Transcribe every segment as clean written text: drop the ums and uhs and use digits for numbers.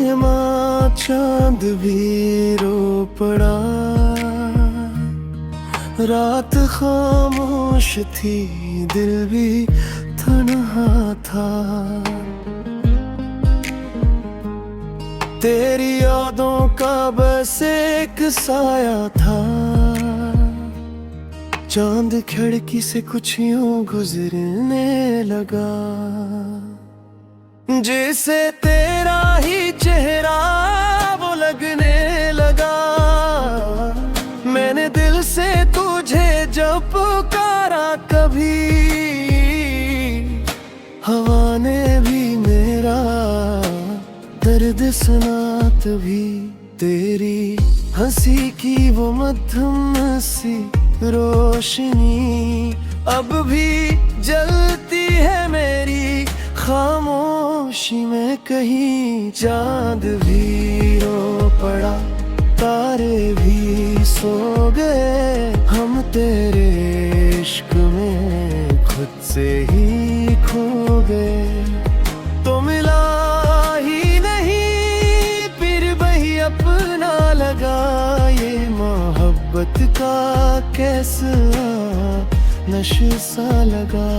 रहमा चांद भी रो पड़ा, रात खामोश थी दिल भी तन्हा था। तेरी यादों का बस एक साया था, चांद खिड़की से कुछ यूं गुजरने लगा, जैसे तेरा ही चेहरा वो लगने लगा। मैंने दिल से तुझे जब पुकारा कभी, हवा ने भी मेरा दर्द सुना तभी। तेरी हंसी की वो मध्यम सी रोशनी अब भी जलती है मेरी खामोशी में कहीं। चांद भी रो पड़ा, तारे भी सो गए, हम तेरे इश्क में खुद से ही खो गए। तो मिला ही नहीं फिर वही अपना लगा, ये मोहब्बत का कैसा नशा सा लगा।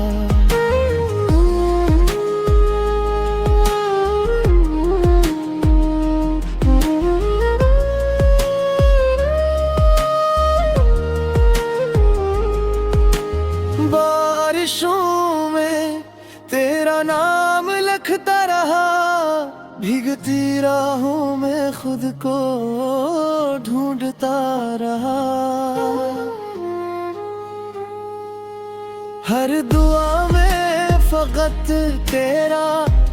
बारिशों में तेरा नाम लिखता रहा, भीगती राहों में खुद को ढूंढता रहा। हर दुआ में फकत तेरा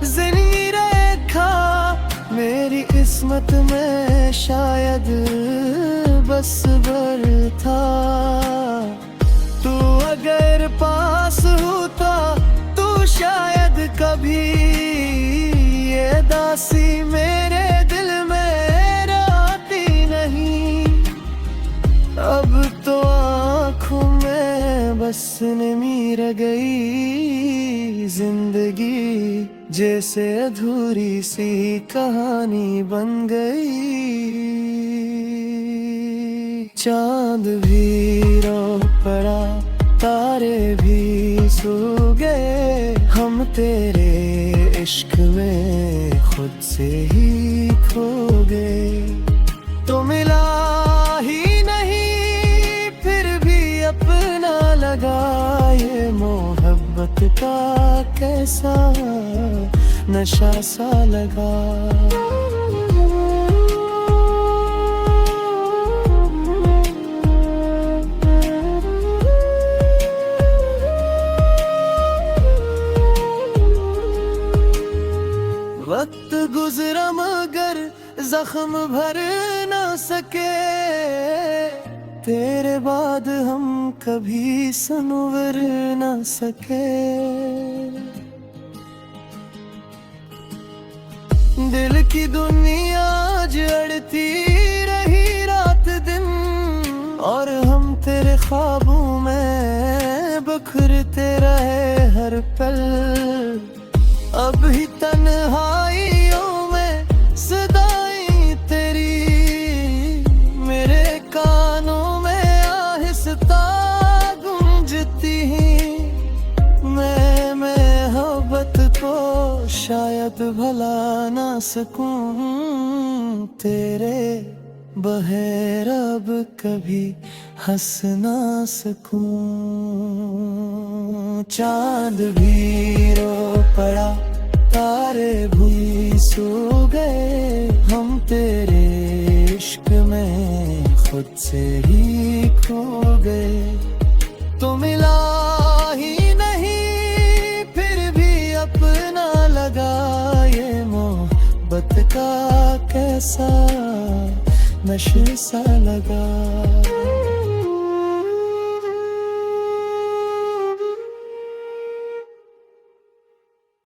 जिंदगी रेखा, मेरी किस्मत में शायद बस बर था। तू अगर पास होता तो शायद कभी ये दासी मेरे दिल में रहती नहीं। अब तो आँखों में बस नमी रह गई, जिंदगी जैसे अधूरी सी कहानी बन गई। चांद भी रो पड़ा, तारे भी सो गए, हम तेरे इश्क में खुद से ही खो गए। तो मिला ही नहीं फिर भी अपना लगा, ये मोहब्बत का कैसा नशा सा लगा। वक्त गुजरा मगर जख्म भर ना सके, तेरे बाद हम कभी संवर ना सके। दिल की दुनिया जड़ती रही रात दिन, और हम तेरे ख्वाबों में बिखरते रहे हर पल। अब ही तन्हाइयों में सदाई तेरी मेरे कानों में आहिस्ता गूंजती हैं। मैं मोहब्बत को शायद भुला ना सकूं, तेरे बगैर अब कभी हंस ना सकूं। चांद भी रो पड़ा, तारे भी सो गए, हम तेरे इश्क में खुद से ही खो गए। तो मिला ही नहीं फिर भी अपना लगा, ये मोहब्बत का कैसा नशा सा लगा।